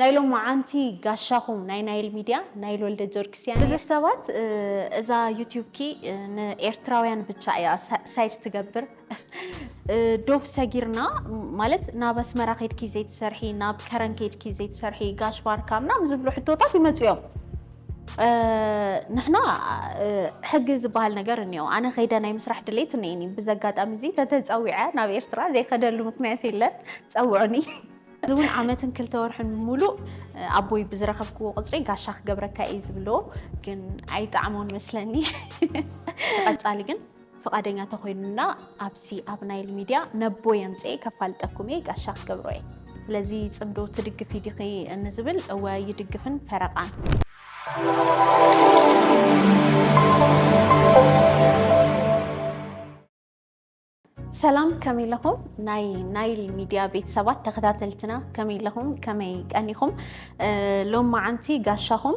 ናይሎም ማዓንቲ ጋሻኹም ናይል ሚድያ ናይል ወልደ ጆርክስያን ብዙሕ ሰባት እዛ ዩቲዩብ ኪ ንኤርትራውያን ብቻ እያ ሳይት ትገብር ዶፍ ሰጊርና ማለት ናብ ኣስመራ ከይድኪ ዘይትሰርሒ ናብ ከረን ከይድኪ ዘይትሰርሒ ጋሽ ባርካ ምናምን ዝብሉ ሕቶታት ይመፁ እዮም ንሕና ሕጊ ዝበሃል ነገር እኒኦ ኣነ ከይደ ናይ ምስራሕ ድሌት እኒአኒ ብዘጋጣሚ እዚ ተተፀዊዐ ናብ ኤርትራ ዘይከደሉ ምክንያት የለን ፀውዑኒ እውን ዓመትን ክልተ ወርሕን ሙሉእ ኣቦይ ብዝረኸብክዎ ቁፅሪ ጋሻ ክገብረካ እየ ዝብልዎ ግን ኣይጣዕሞን መስለኒ ቀፃሊ ግን ፈቃደኛ ተኮይኑና ኣብሲ ኣብ ናይል ሚድያ ነቦይ ኣምፅአ ከፋልጠኩም እየ ጋሻ ክገብሮ እየ ስለዚ ፅምዶ ትድግፍ ዲኺ እንዝብል እወ ይድግፍን ፈረቃን ሰላም ከመይ ኢለኹም ናይ ናይል ሚድያ ቤተሰባት ተኸታተልትና ከመይ ኢለኹም ከመይ ቀኒኹም ሎማዓንቲ ጋሻኹም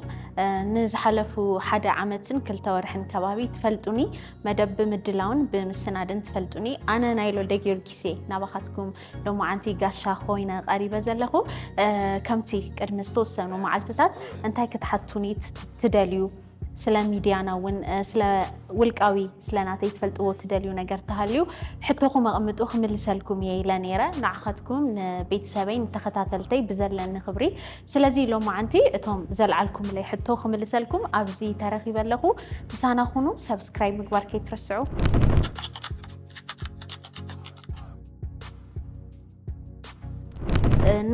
ንዝሓለፉ ሓደ ዓመትን ክልተ ወርሕን ከባቢ ትፈልጡኒ መደብ ብምድላውን ብምስናድን ትፈልጡኒ ኣነ ናይል ወልደ ጊዮርጊስ ናባኻትኩም ሎማዓንቲ ጋሻ ኮይነ ቀሪበ ዘለኹ ከምቲ ቅድሚ ዝተወሰኑ መዓልትታት እንታይ ክትሓቱኒ ትደልዩ ስለ ሚድያና እውን ስለ ውልቃዊ ስለናተይ ትፈልጥዎ ትደልዩ ነገር ተሃልዩ ሕቶኹም ኣቕምጡ ክምልሰልኩም እየ ኢለ ነይረ ንዓኻትኩም ንቤተሰበይ ንተኸታተልተይ ብዘለኒ ክብሪ ስለዚ ሎማዓንቲ እቶም ዘለዓልኩምለይ ሕቶ ክምልሰልኩም ኣብዚ ተረኺበ ኣለኹ ምሳናኹኑ ሰብስክራይብ ምግባር ከይትረስዑ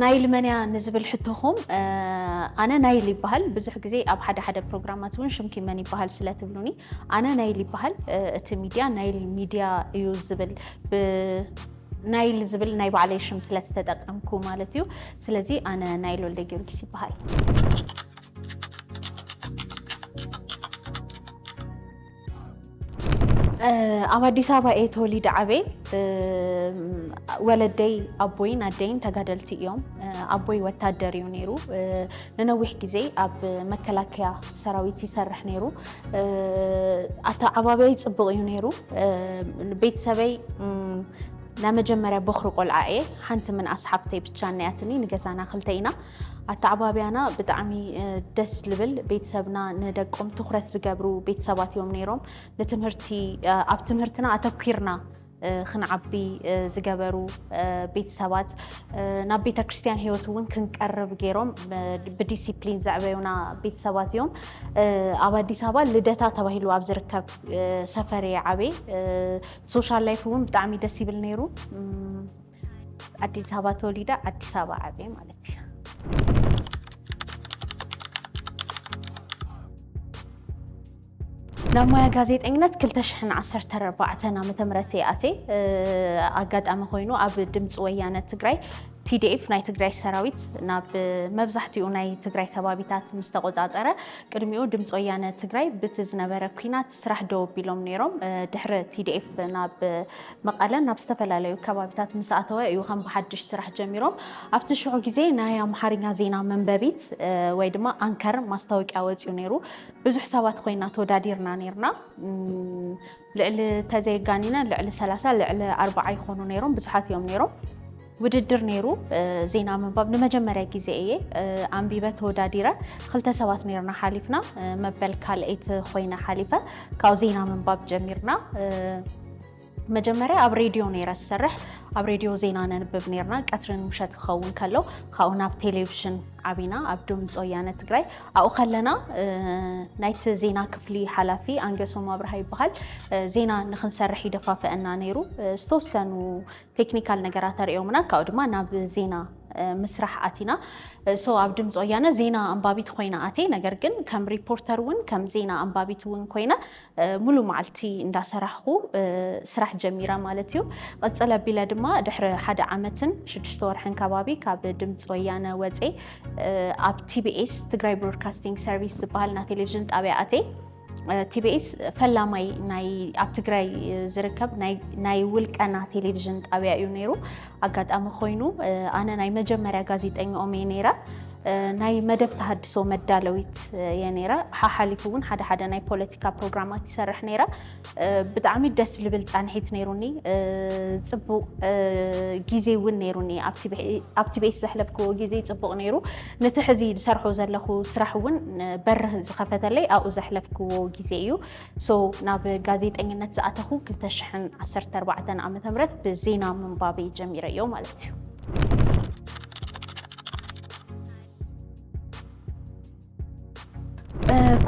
ናይል መንያ ንዝብል ሕቶኹም ኣነ ናይል ይበሃል ብዙሕ ግዜ ኣብ ሓደ ፕሮግራማት እውን ሽምኪ መን ይበሃል ስለ ትብሉኒ ኣነ ናይል ይበሃል እቲ ሚድያ ናይል ሚድያ እዩ ዝብል ናይል ዝብል ናይ ባዕለይ ሽም ስለ ዝተጠቀምኩ ማለት እዩ ስለዚ ኣነ ናይል ወልደ ጊዮርጊስ ይበሃል ኣብ ኣዲስ ኣበባ እየ ተወሊደ ዓበየ ወለደይ ኣቦይን ኣደይን ተጋደልቲ እዮም ኣቦይ ወታደር እዩ ነይሩ ንነዊሕ ግዜ ኣብ መከላከያ ሰራዊት ይሰርሕ ነይሩ ኣተዓባበይ ፅቡቅ እዩ ነይሩ ቤተሰበይ ናይ መጀመርያ በኽሪ ቆልዓ እየ ሓንቲ ምን ኣስሓብተይ ብቻ ናያትኒ ንገዛና ክልተ ኢና ኣተዓባብያና ብጣዕሚ ደስ ልብል ቤተሰብና ንደቆም ትኩረት ዝገብሩ ቤተሰባት እዮም ነይሮም ንትምህርቲ ኣብ ትምህርትና ኣተኲርና ክንዓቢ ዝገበሩ ቤተሰባት ናብ ቤተ ክርስቲያን ሂወት እውን ክንቀርብ ገይሮም ብዲሲፕሊን ዘዕበዩና ቤተሰባት እዮም ኣብ ኣዲስ ኣበባ ልደታ ተባሂሉ ኣብ ዝርከብ ሰፈር እየ ዓበየ ሶሻል ላይፍ እውን ብጣዕሚ ደስ ይብል ነይሩ ኣዲስ ኣበባ ተወሊደ ኣዲስ ኣበባ ዓበየ ማለት እዩ ናብ ሞያ ጋዜጠኝነት 2014 ዓ.ም ኣተየ ኣጋጣሚ ኮይኑ ኣብ ድምፂ ወያነ ትግራይ TDF ናይ ትግራይ ሰራዊት ናብ መብዛሕትኡ ናይ ትግራይ ከባቢታት ምስ ተቆፃፀረ ቅድሚኡ ድምፂ ወያነ ትግራይ ብቲ ዝነበረ ኩናት ስራሕ ደው ኣቢሎም ነይሮም ድሕሪ TDF ናብ መቐለ ናብ ዝተፈላለዩ ከባቢታት ምስ ኣተወ እዩ ከም ብሓድሽ ስራሕ ጀሚሮም ኣብቲ ሽዑ ግዜ ናይ ኣምሓርኛ ዜና መንበቢት ወይ ድማ ኣንከር ማስታወቂያ ወፂኡ ነይሩ ብዙሕ ሰባት ኮይና ተወዳዲርና ነይርና ልዕሊ ተዘይጋኒና ልዕሊ 30 ልዕሊ 40 ይኾኑ ነይሮም ብዙሓት እዮም ነይሮም ውድድር ነይሩ ዜና መንባብ ንመጀመርያ ግዜ እየ ኣንቢበ ተወዳዲረ ክልተ ሰባት ነይርና ሓሊፍና መበል ካልአይት ኮይና ሓሊፈ ካብ ዜና መንባብ ጀሚርና መጀመርያ ኣብ ሬድዮ ነይረ ዝሰርሕ ኣብ ሬድዮ ዜና ነንብብ ነይርና ቀትርን ምሸት ክኸውን ከሎ ካብኡ ናብ ቴሌቪዥን ዓቢና ኣብ ድምፂ ወያነ ትግራይ ኣብኡ ከለና ናይቲ ዜና ክፍሊ ሓላፊ ኣንገሶም ኣብርሃ ይበሃል ዜና ንክንሰርሕ ይደፋፍአና ነይሩ ዝተወሰኑ ቴክኒካል ነገራት ኣርእዮምና ካብኡ ድማ ናብ ዜና ምስራሕ ኣቲና ኣብ ድምፂ ወያነ ዜና ኣንባቢት ኮይና ኣተየ ነገር ግን ከም ሪፖርተር እውን ከም ዜና ኣንባቢት እውን ኮይና ሙሉእ መዓልቲ እንዳሰራሕኩ ስራሕ ጀሚራ ማለት እዩ ቀፅለ ኣቢለ ድማ ድሕሪ ሓደ ዓመትን 6 ወርሕን ከባቢ ካብ ድምፂ ወያነ ወፀ ኣብ TBS ትግራይ ብሮድካስቲንግ ሰርቪስ ዝበሃል ና ቴሌቪዥን ጣብያ ኣተየ TBS ፈላማይ ናይ ኣብ ትግራይ ዝርከብ ናይ ውልቀና ቴሌቪዥን ጣብያ እዩ ነይሩ ኣጋጣሚ ኮይኑ ኣነ ናይ መጀመርያ ጋዜጠኛ እየ ነይረ ናይ መደብ ተሃድሶ መዳለዊት የነራ ሓሓሊፉን ሓደ ናይ ፖለቲካ ፕሮግራማት ይሰርሕ ነራ ብጣዕሚ ደስ ልብል ጻንሒት ነይሩኒ ጽቡቕ ግዜ ውን ነይሩኒ ኣብቲ ቤት ዘሕለፍክዎ ግዜ ጽቡቕ ነይሩ ነቲ ሕዚ ዝሰርሖ ዘለኹ ስራሕ ውን በርህ ዝኸፈተለይ ኣብኡ ዘሕለፍክዎ ግዜ እዩ ሶ ናብ ጋዜጠኝነት ዝኣተኹ 2014 ዓ.ም ብዜና ምንባብ ጀሚረ እዮ ማለት እዩ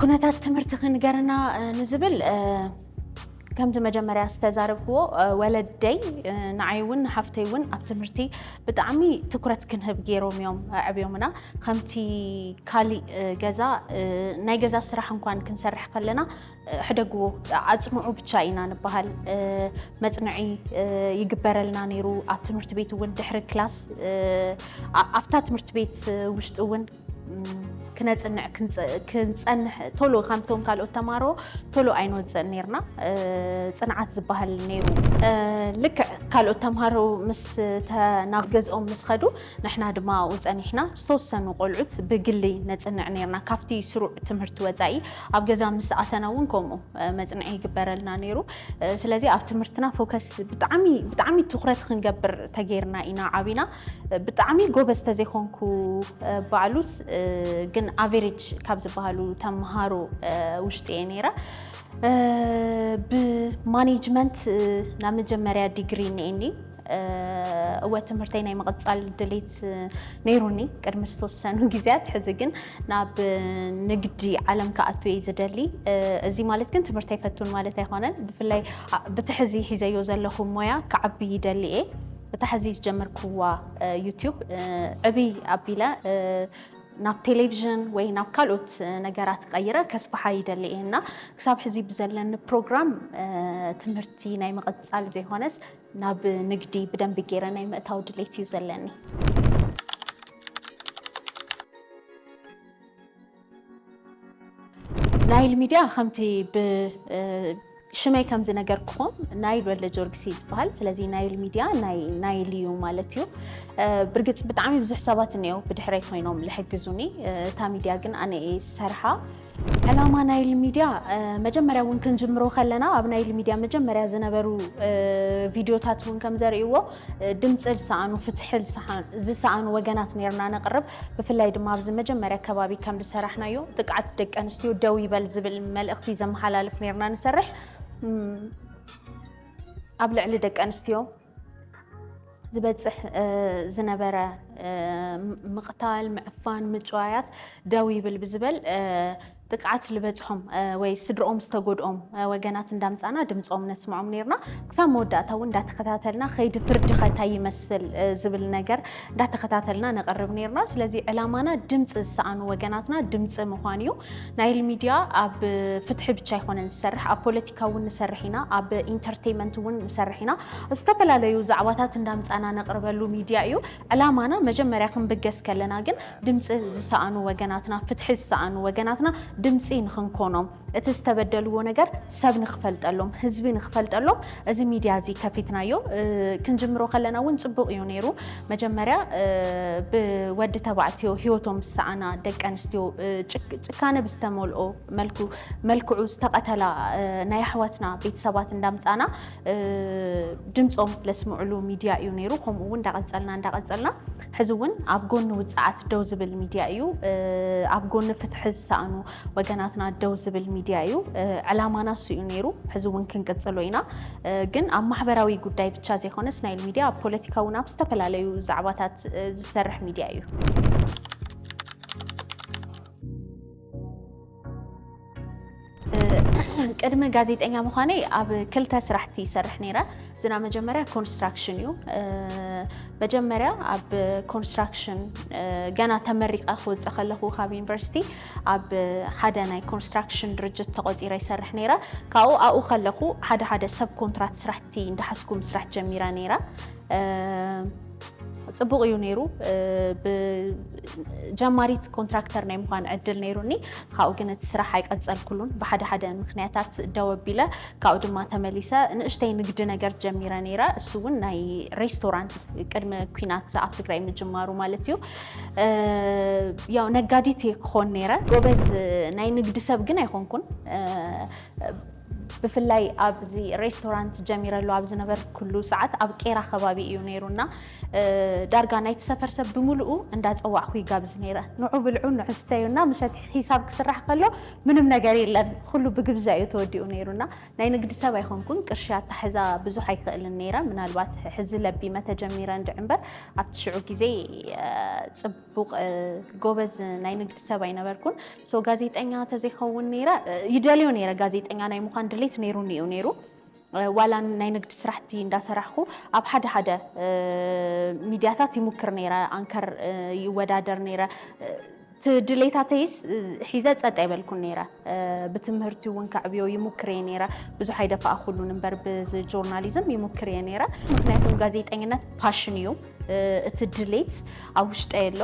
ኩነታት ትምህርቲ ክንገርና ንዝብል ከምቲ መጀመርያ ዝተዛረብክዎ ወለደይ ንዓይውን ሓፍተይውን ኣብ ትምህርቲ ብጣዕሚ ትኩረት ክንህብ ገይሮም እዮም ዕብዮምና ከምቲ ካሊእ ገዛ ናይ ገዛ ስራሕ እንኳን ክንሰርሕ ከለና ሕደግዎ ኣጽንዑ ብቻ ኢና ንበሃል መጽንዒ ይግበረልና ነይሩ ኣብ ትምህርቲ ቤት እውን ድሕሪ ክላስ ኣብታ ትምህርቲ ቤት ውሽጢ እውን ክንጸንሕ ቶሎ ከምቶም ካልኦት ተማሃሮ ቶሎ ኣይንወፅእን ነርና ጽንዓት ዝበሃል ነይሩ ልክዕ ካልኦት ተማሃሮ ምስ ናብ ገዝኦም ምስ ኸዱ ንሕና ድማ ውፀኒሕና ዝተወሰኑ ቆልዑት ብግሊ ነጽንዕ ነርና ካብቲ ስሩዕ ትምህርቲ ወፃኢ ኣብ ገዛ ምስ ኣተና እውን ከምኡ መጽንዒ ይግበረልና ነይሩ ስለዚ ኣብ ትምህርትና ፎከስ ብጣዕሚ ትኩረት ክንገብር ተገይርና ኢና ዓቢና ብጣዕሚ ጎበዝ ተዘይኮንኩ ባዕሉስ ግን አቨሬጅ ካብ ዝበሃሉ ተማሃሮ ውሽጢ እየ ነይረ ብማኔጅመንት ናብ መጀመርያ ዲግሪ ነይኒ እወ ትምህርተይ ናይ መቐጻል ድሌት ነይሩኒ ቅድሚ ዝተወሰኑ ጊዜያት ሕዚ ግን ናብ ንግዲ ዓለም ከኣቱ እየ ዝደሊ እዚ ማለት ግን ትምህርተይ ፈቱን ማለት ኣይኮነን ብፍላይ በቲ ሕዚ ሒዘዮ ዘለኹ ሞያ ክዓቢ ይደሊ እየ በቲ ሕዚ ዝጀመርክዋ ዩቲዩብ ዕብይ ኣቢለ ናብ ቴሌቪዥን ወይ ናብ ካልኦት ነገራት ቀይረ ከስፋሓ ይደሊ እየና ክሳብ ሕዚ ብዘለኒ ፕሮግራም ትምህርቲ ናይ መቐጻል ዘይኮነስ ናብ ንግዲ ብደንቢ ገይረ ናይ ምእታው ድሌት እዩ ዘለኒ ናይል ሚድያ ከምቲ ሽመይ ከም ዝነገርኩኹም ናይል ወልደ ጆርግስ ይባሃል ስለዚ ናይል ሚድያ ናይል እዩ ማለት እዩ ብርግጽ ብጣዕሚ ብዙሕ ሰባት እንየው ብድሕረይ ኮይኖም ዝሕግዙኒ እታ ሚድያ ግን ኣነ እየ ዝሰርሓ ዕላማ ናይል ሚድያ መጀመርያ እውን ክንጅምሮ ከለና ኣብ ናይል ሚድያ መጀመርያ ዝነበሩ ቪድዮታት እውን ከም ዘርእይዎ ድምፂ ዝሰኣኑ ፍትሒ ዝሰኣኑ ወገናት ነርና ነቕርብ ብፍላይ ድማ ኣብዚ መጀመርያ ከባቢ ከም ዝሰራሕናዮ ጥቅዓት ደቂ ኣንስትዮ ደው ይበል ዝብል መልእኽቲ ዘመሓላልፍ ነርና ንሰርሕ ኣብ ልዕሊ ደቂ ኣንስትዮ ዝበጽሕ ዝነበረ ምቕታል ምዕፋን ምጭዋያት ደው ይብል ብዝበል ጥቅዓት ልበጽሖም ወይ ስድሮኦም ዝተጎድኦም ወገናት እንዳምጻና ድምጾም ነስማዖም ነርና ክሳብ መወዳእታ እውን እንዳተኸታተልና ኸይዲ ፍርዲ ኸታይ ይመስል ዝብል ነገር እንዳተኸታተልና ነቐርብ ነርና ስለዚ ዕላማና ድምፂ ዝሰኣኑ ወገናትና ድምፂ ምዃን እዩ ናይል ሚድያ ኣብ ፍትሒ ብቻ ይኮነን ዝሰርሕ ኣብ ፖለቲካ እውን ንሰርሕ ኢና ኣብ ኢንተርቴይንመንት እውን ንሰርሕ ኢና ዝተፈላለዩ ዛዕባታት እንዳምጻና ነቕርበሉ ሚድያ እዩ ዕላማና መጀመርያ ክንብገስ ከለና ግን ድምፂ ዝሰኣኑ ወገናትና ፍትሒ ዝሰኣኑ ወገናትና ድምፂ ንኽንኮኖም እቲ ዝተበደልዎ ነገር ሰብ ንኽፈልጠሎም ህዝቢ ንኽፈልጠሎም እዚ ሚድያ እዚ ከፊትናዮ ክንጅምሮ ከለና እውን ጽቡቕ እዩ ነይሩ መጀመርያ ብወዲ ተባዕትዮ ህይወቶም ዝሰኣና ደቂ ኣንስትዮ ጭካነ ብዝተመልኦ መልክዑ ዝተቐተላ ናይ ኣሕዋትና ቤተሰባት እንዳምጻና ድምፆም ለስምዕሉ ሚድያ እዩ ነይሩ ከምኡ እውን እንዳቐጸልና ሕዚ እውን ኣብ ጎኒ ውፅዓት ደው ዝብል ሚድያ እዩ ኣብ ጎኒ ፍትሒ ዝሰኣኑ ወገናትና ደው ዝብል ሚድያ እዩ ዕላማና እሱ እዩ ነይሩ ሕዚ እውን ክንቀጽሎ ኢና ግን ኣብ ማሕበራዊ ጉዳይ ብቻ ዘይኮነስ ናይል ሚድያ ኣብ ፖለቲካ እውን ኣብ ዝተፈላለዩ ዛዕባታት ዝሰርሕ ሚድያ እዩ ቅድሚ ጋዜጠኛ ምዃነይ ኣብ ክልተ ስራሕቲ ይሰርሕ ነይረ ዝና መጀመርያ ኮንስትራክሽን እዩ መጀመርያ ኣብ ኮንስትራክሽን ገና ተመሪቐ ክወፅእ ከለኹ ካብ ዩኒቨርሲቲ ኣብ ሓደ ናይ ኮንስትራክሽን ድርጅት ተቆፂረ ይሰርሕ ነይረ ካብኡ ከለኹ ሓደ ሰብ ኮንትራት ስራሕቲ እንዳሓስኩ ምስራሕ ጀሚረ ነይረ ጽቡቕ እዩ ነይሩ ብጀማሪት ኮንትራክተር ናይ ምዃን ዕድል ነይሩኒ ካብኡ ግን እቲ ስራሕ ኣይቀጸልኩሉን ብሓደ ሓደ ምክንያታት ደው ኣቢለ ካብኡ ድማ ተመሊሰ ንእሽተይ ንግዲ ነገር ጀሚረ ነይረ እሱ እውን ናይ ሬስቶራንት ቅድሚ ኩናት ኣብ ትግራይ ምጅማሩ ማለት እዩ ያው ነጋዲት ክኾን ነይረ ጎበዝ ናይ ንግዲ ሰብ ግን ኣይኮንኩን ብፍላይ ኣብዚ ሬስቶራንት ጀሚረሉ ኣብ ዝነበረ ኩሉ ሰዓት ኣብ ቄራ ከባቢ እዩ ነይሩና ዳርጋ ናይቲ ሰፈር ሰብ ብምሉኡ እንዳፀዋዕኩ ይጋብዝ ነይረ ንዑ ብልዑ ንዑ ስተዩና ምሸት ሒሳብ ክስራሕ ከሎ ምንም ነገር የለን ኩሉ ብግብዣ እዩ ተወዲኡ ነይሩና ናይ ንግዲ ሰብ ኣይኮንኩን ቅርሺ ኣታሕዛ ብዙሕ ኣይክእልን ነይረ ምናልባት ሕዚ ለቢመ ተጀሚረ እንድዕምበር ኣብቲ ሽዑ ግዜ ፅቡቕ ጎበዝ ናይ ንግዲ ሰብ ኣይነበርኩን ሶ ጋዜጠኛ ተዘይኸውን ነይረ ይደልዮ ነይረ ጋዜጠኛ ናይ ምዃን ድሌት ነይሩኒ እዩ ነይሩ ዋላ ናይ ንግዲ ስራሕቲ እንዳሰራሕኩ ኣብ ሓደ ሓደ ሚድያታት ይሙክር ነይረ አንከር ይወዳደር ነይረ ድሌታተይስ ሒዘ ፀጥ ኣይበልኩን ነይረ ብትምህርቲ እውን ከዕብዮ ይሙክር እየ ነይረ ብዙሕ ኣይደፋእኹሉን እምበር ብጆርናሊዝም ይሙክር እየ ነይረ ምክንያቱም ጋዜጠኝነት ፓሽን እዩ እቲ ድሌት ኣብ ውሽጠይ ኣሎ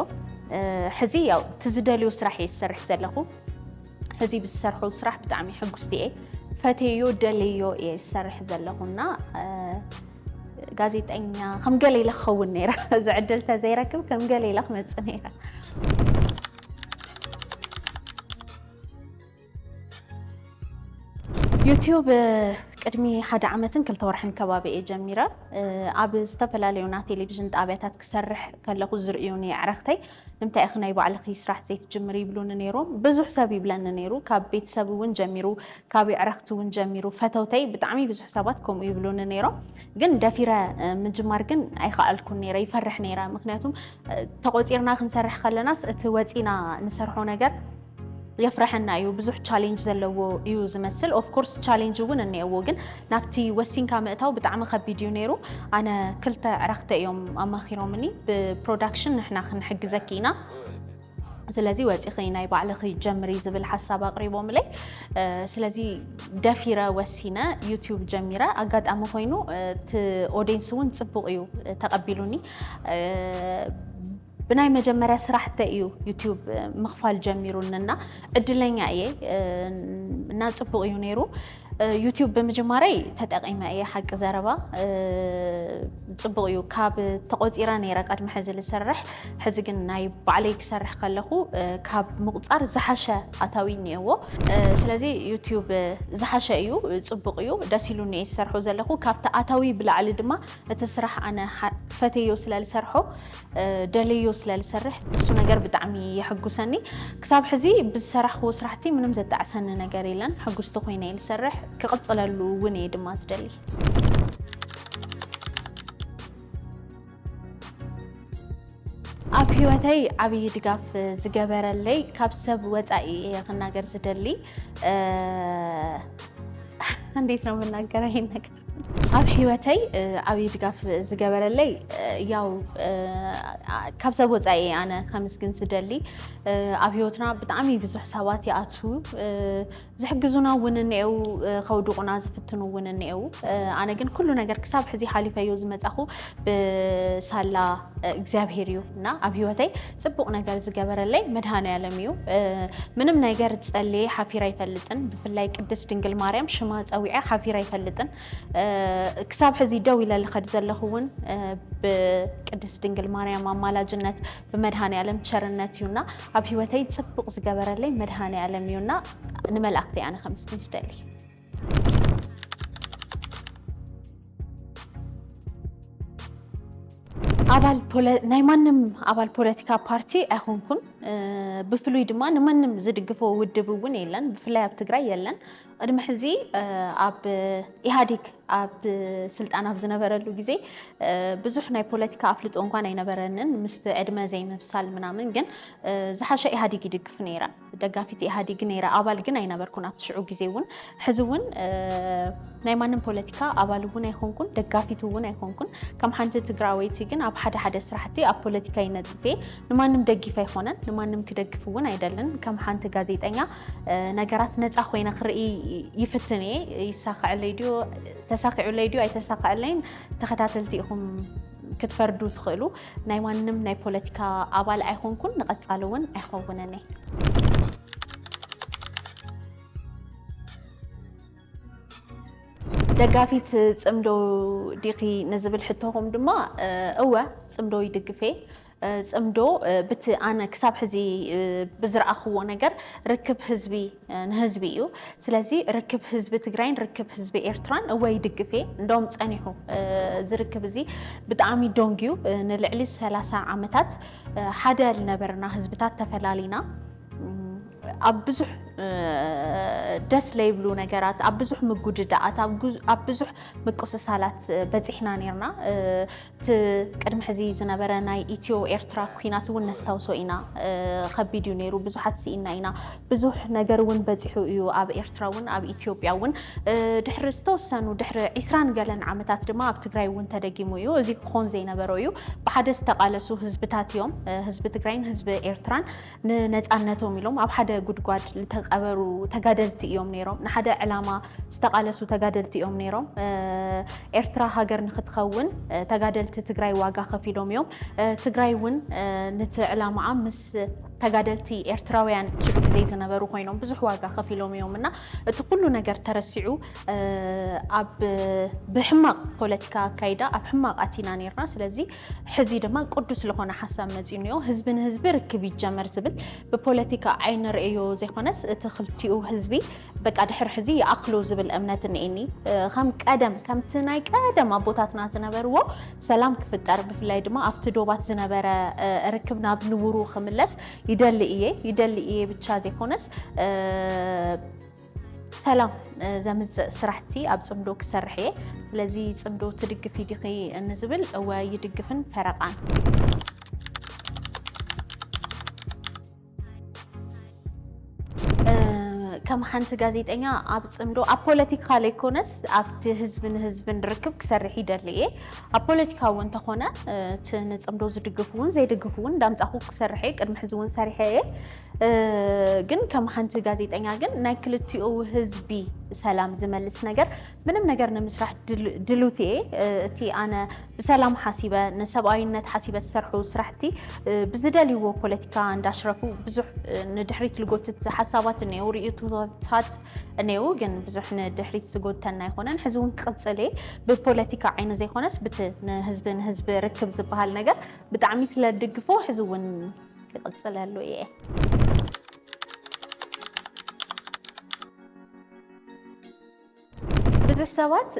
ሕዚ ያው ትዝደልዮ ስራሕ እየ ዝሰርሕ ዘለኹ ሕዚ ብዝሰርሖ ስራሕ ብጣዕሚ ሕጉስቲ እየ ፈትዮ ደልዮ እየ ዝሰርሕ ዘለኹና ጋዜጠኛ ከም ገለ ኢለ ክኸውን ነይረ ዝዕድል ተዘይረክብ ከም ገለ ኢለ ክመፅእ ነይረ ዩቲዩብ ቅድሚ ሓደ ዓመትን ክልተ ወርሕን ከባቢ እየ ጀሚረ ኣብ ዝተፈላለዩና ቴሌቪዥን ጣብያታት ክሰርሕ ከለኹ ዝርእዩኒ ኣዕረኽተይ ንምንታይ ኢኺ ናይ ባዕልኺ ስራሕ ዘይትጅምሪ ይብሉኒ ነይሮም ብዙሕ ሰብ ይብለኒ ነይሩ ካብ ቤተሰብ እውን ጀሚሩ ካብ ኣዕረኽቲ እውን ጀሚሩ ፈተውተይ ብጣዕሚ ብዙሕ ሰባት ከምኡ ይብሉኒ ነይሮም ግን ደፊረ ምጅማር ግን ኣይከኣልኩን ነይረ ይፈርሕ ነይረ ምክንያቱም ተቆፂርና ክንሰርሕ ከለናስ እቲ ወፂና ንሰርሖ ነገር يفرحنا أيو بزح challenge زلوا أيو زمثل of course challenge ون إني أوجن نبتي وسين كامتها وبتعمل خبيديو نيرو أنا كلت عرقت يوم أما خيرا مني ببرودكشن نحنا خنحق زكينا سلازي واتي خينا يبقى على خي جمري زبل حسابة قريبة ملي سلازي دافيرة وسينا يوتيوب جميرة أقعد أما خينو أودينسون تسبقيو تقبلوني بناي مجمرة سرحت إيو يوتيوب مخفال جميروننا أدلني أيه الناس تبغيو نيرو يوتيوب بمجمرة تتقيم أيه حق زربا تبغيو كاب تقود إيراني رقد محزل السرح حزقن نايب عليك سرح خلخو كاب مقطار زحشة أتاويني هو سلازي يوتيوب زحشة إيو تبغيو داسيلوني السرحو زلخو كاب تأتاوي بالعلي دما تسرح أنا فتيو سلال سرحو دليو سلال سرح سو نجار بتعمي يحجوسني كتاب حزي بالسرح هو سرحتي من مزد عسن نجاريلن حجوستو خيني السرح كقصلا له وني دماز دلي أبيوتي عبي دقاف زجبر اللي كابسب وتأي خناجر زدلي عنديتنا من نجارين نجار ኣብ ሕይወተይ ዓብዪ ድጋፍ ዝገበረለይ ያው ካብ ሰብ ወፃኢ ኣነ ከምስግን ዝደሊ ኣብ ህይወትና ብጣዕሚ ብዙሕ ሰባት ይኣትዉ ዝሕግዙና እውን እኒአው ከውድቑና ዝፍትኑ እውን እኒአው ኣነ ግን ኩሉ ነገር ክሳብ ሕዚ ሓሊፈዮ ዝመፃኹ ብሳላ እግዚኣብሔር እዩ እና ኣብ ህይወተይ ፅቡቕ ነገር ዝገበረለይ መድሃንያለም እዩ ምንም ነገር ፀልየ ሓፊራ ኣይፈልጥን ብፍላይ ቅድስት ድንግል ማርያም ሽማ ፀዊዐ ሓፊራ ኣይፈልጥን كساب حزي دوي للخد زلخون بقدس دنجل مريم مالاجنت بمدهاني علم شرنت يونا أبي وتي تسبق زجبر لي مدهاني علم يونا نمل أختي أنا 5 ستالي نايمانم أبال بوليتيكا بارتي أخونكم بفلوي دمان نمانم زدقفو ودبوون يلن بفلاي بتقرأ يلن أدم حزي أب إهاديك أب سلطانة في زنبرلو جزي بزوحنا بوليتيكا أفلت أنقان أي نبرنن مست أدم زي مفصل منامن جن زحشة إهاديك يدق فنيرة دقافيت إهاديك نيرة أبال جن أي نبركون أتشعو جزيون حزون نايمانم بوليتيكا أبالوون يخونكم دقافيتوون يخونكم كم حنجة تقراويتي جن أب حدا سرحتي أب بوليتيكا يندفي نمانم دقيفة يخونن نمانم كدقفوون أيدلن كم حنت جازيت أنيا نجارات نتأخوين خرئي يفتني يساق على الفيديو تساق على الفيديو أي تساق علين تختاتلتيهم ክትፈርዱ ትኽእሉ ናይ ማንም ናይ ፖለቲካ ኣባል ኣይኮንኩን ንቐጻሊ እውን ኣይኸውንን እየ ደጋፊት ጽምዶ ዲኺ ንዝብል ሕቶኹም ድማ እወ ጽምዶ ይድግፌ ጽምዶ ብቲ ኣነ ክሳብ ሕዚ ብዝረኣኽዎ ነገር ርክብ ህዝቢ ንህዝቢ እዩ ስለዚ ርክብ ህዝቢ ትግራይን ርክብ ህዝቢ ኤርትራን እወ ይድግፌ እንደውም ጸኒሑ ዝርክብ እዚ ብጣዕሚ ዶንግዩ ንልዕሊ 30 ዓመታት ሓደ ዝነበርና ህዝብታት ተፈላሊና ኣብ ብዙሕ ደስ ለይብሉ ነገራት ኣብ ብዙሕ ምጉድዳኣት ኣብ ብዙሕ ምቁስሳላት በፂሕና ነርና ቅድሚ ሕዚ ዝነበረ ናይ ኢትዮ ኤርትራ ኩናት እውን ነስታውሶ ኢና ከቢድ እዩ ነይሩ ብዙሓት ሲኢና ኢና ብዙሕ ነገር እውን በፂሑ እዩ ኣብ ኤርትራ እውን ኣብ ኢትዮጵያ እውን ድሕሪ ዝተወሰኑ ድሕሪ 20 ገለን ዓመታት ድማ ኣብ ትግራይ እውን ተደጊሙ እዩ እዚ ክኾን ዘይነበሮ እዩ ብሓደ ዝተቃለሱ ህዝብታት እዮም ህዝቢ ትግራይን ህዝቢ ኤርትራን ንነፃነቶም ኢሎም ኣብ ሓደ ጉድጓድ ዝተቀበሩ ተጋደልቲ እዮም ነይሮም ንሓደ ዕላማ ዝተቃለሱ ተጋደልቲ እዮም ነይሮም ኤርትራ ሃገር ንኽትኸውን ተጋደልቲ ትግራይ ዋጋ ከፊሎም እዮም ትግራይ እውን ነቲ ዕላማኣ ምስ ተጋደልቲ ኤርትራውያን ሽዑ ግዜ ዝነበሩ ኮይኖም ብዙሕ ዋጋ ከፊሎም እዮም እና እቲ ኩሉ ነገር ተረሲዑ ኣብ ብሕማቕ ፖለቲካ ኣካይዳ ኣብ ሕማቕ ኣቲና ነርና ስለዚ ሕዚ ድማ ቅዱስ ዝኾነ ሓሳብ መፂኡ ነዮ ህዝቢ ንህዝቢ ርክብ ይጀመር ዝብል ብፖለቲካ ዓይነ ርእዮ ዘይኮነስ እቲ ክልቲኡ ህዝቢ በቃ ድሕሪ ሕዚ ይኣኽሎ ዝብል እምነት እኒአኒ ከም ቀደም ከምቲ ናይ ቀደም ኣቦታትና ዝነበርዎ ሰላም ክፍጠር ብፍላይ ድማ ኣብቲ ዶባት ዝነበረ ርክብ ናብ ንቡሩ ክምለስ ይደሊ እየ ብቻ ዘይኮነስ ሰላም ዘምፅእ ስራሕቲ ኣብ ጽምዶ ክሰርሕ እየ ስለዚ ጽምዶ ትድግፊ ዲኺ እንዝብል እወ ይድግፍን ፈረቓን كم حنت جازيتنا أب صمدو أبوليتيكا ليكونس أب هزب نهزب نركب كسر حيدر ليه أبوليتيكا وانت خنا تنت صمدو زدقفون زي دقفون دام تأخو كسر حيك المحزون سري حيك جن كم حنت جازيتنا جن ناكلتي أو هزبي سلام زملس نجر منم نجر نمسرح دلوتي تي أنا بسلام حاسبة نسباينت حاسبة سرحو سرحتي بزدالي هو بوليتيكا عند أشرفو بزح ندحريت لقوت حسابات إنه وريتو ታት እኔው ግን ብዙሕ ንድሕሪት ዝጎተና ይኾነን ሕዝውን ክቕፅል ብፖለቲካ ዓይነ ዘይኮነስ ብቲ ንህዝቢ ርክብ ዝበሃል ነገር ብጣዕሚ ስለድግፎ ሕዝውን ክቕፅል ኣሎ እየ ብዙሕ ሰባት